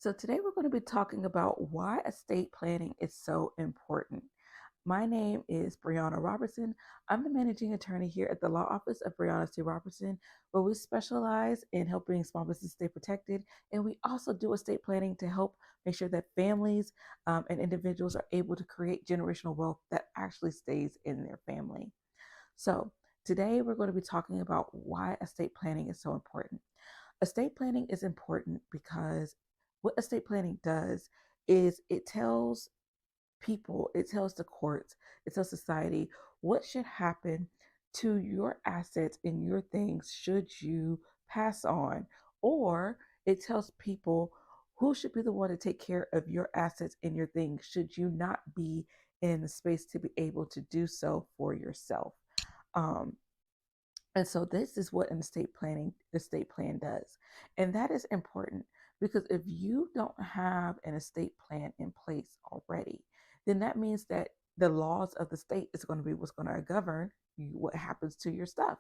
So, today we're going to be talking about why estate planning is so important. My name is Briana Robertson. I'm the managing attorney here at the Law Office of Briana C. Robertson, where we specialize in helping small businesses stay protected. And we also do estate planning to help make sure that families and individuals are able to create generational wealth that actually stays in their family. So, today we're going to be talking about why estate planning is so important. Estate planning is important because what estate planning does is it tells people, it tells the courts, it tells society what should happen to your assets and your things should you pass on, or it tells people who should be the one to take care of your assets and your things should you not be in the space to be able to do so for yourself. Um, and so this is what an estate plan does. And that is important because if you don't have an estate plan in place already, then that means that the laws of the state is going to be what's going to govern what happens to your stuff.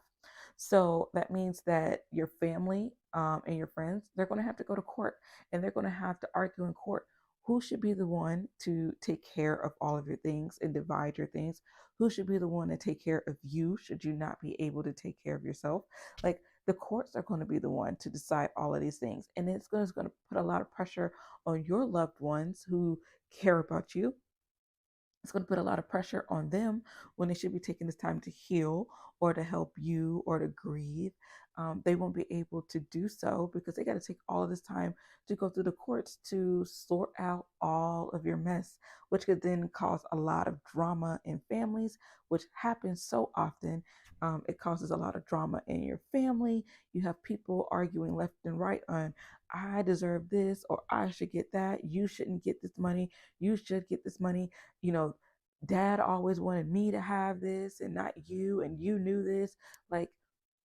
So that means that your family and your friends, they're going to have to go to court and they're going to have to argue in court who should be the one to take care of all of your things and divide your things, who should be the one to take care of you should you not be able to take care of yourself. Like the courts are going to be the one to decide all of these things, and it's going to put a lot of pressure on your loved ones who care about you. It's going to put a lot of pressure on them when they should be taking this time to heal or to help you or to grieve. They won't be able to do so because they got to take all of this time to go through the courts to sort out all of your mess, which could then cause a lot of drama in families, which happens so often. It causes a lot of drama in your family. You have people arguing left and right on, I deserve this or I should get that. You shouldn't get this money. You should get this money. You know, dad always wanted me to have this and not you, and you knew this. Like,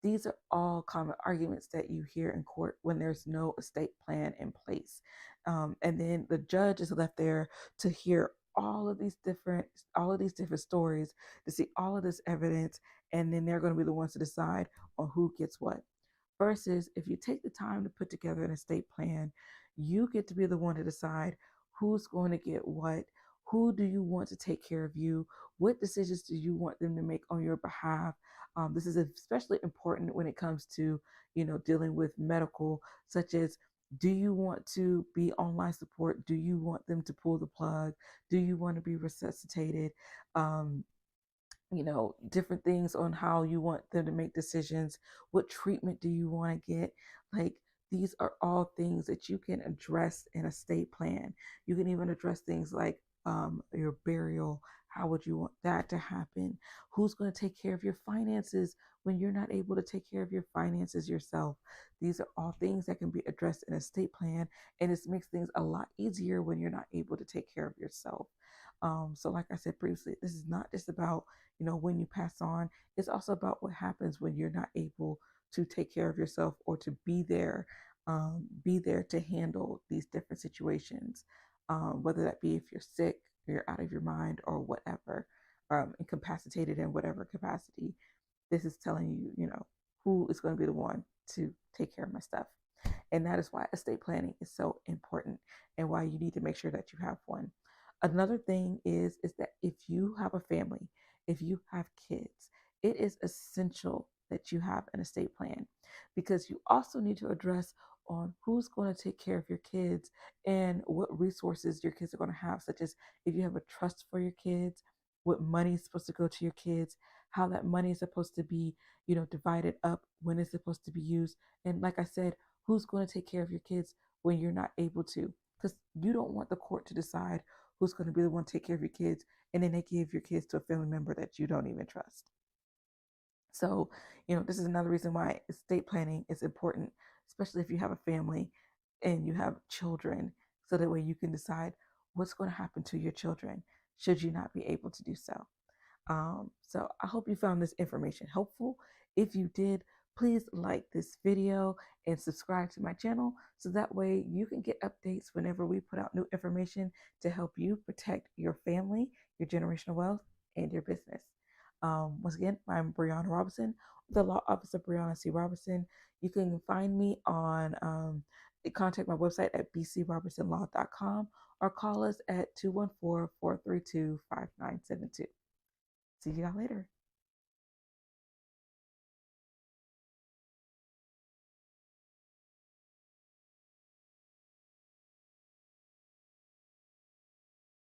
these are all common arguments that you hear in court when there's no estate plan in place. And then the judge is left there to hear all of these different stories, to see all of this evidence, and then they're going to be the ones to decide on who gets what. Versus if you take the time to put together an estate plan, you get to be the one to decide who's going to get what, who do you want to take care of you, what decisions do you want them to make on your behalf. This is especially important when it comes to, dealing with medical, such as, do you want to be on life support? Do you want them to pull the plug? Do you want to be resuscitated? Um, different things on how you want them to make decisions. What treatment do you want to get? Like, these are all things that you can address in a state plan. You can even address things like your burial. How would you want that to happen? Who's going to take care of your finances when you're not able to take care of your finances yourself? These are all things that can be addressed in a state plan, and it makes things a lot easier when you're not able to take care of yourself. So, like I said previously, this is not just about when you pass on. It's also about what happens when you're not able to take care of yourself or to be there to handle these different situations, whether that be if you're sick, you're out of your mind, or whatever, incapacitated in whatever capacity. This is telling you, who is going to be the one to take care of my stuff. And that is why estate planning is so important and why you need to make sure that you have one. Another thing is that if you have a family, if you have kids, it is essential that you have an estate plan because you also need to address on who's going to take care of your kids and what resources your kids are going to have, such as if you have a trust for your kids, what money is supposed to go to your kids, how that money is supposed to be, divided up, when it's supposed to be used. And like I said, who's going to take care of your kids when you're not able to? Because you don't want the court to decide who's going to be the one to take care of your kids, and then they give your kids to a family member that you don't even trust. So, this is another reason why estate planning is important, especially if you have a family and you have children, so that way you can decide what's going to happen to your children should you not be able to do so. So I hope you found this information helpful. If you did, please like this video and subscribe to my channel so that way you can get updates whenever we put out new information to help you protect your family, your generational wealth, and your business. Once again, I'm Briana Robertson, with the Law Office of Briana C. Robertson. You can find me on contact my website at bcrobertsonlaw.com or call us at 214-432-5972. See you all later.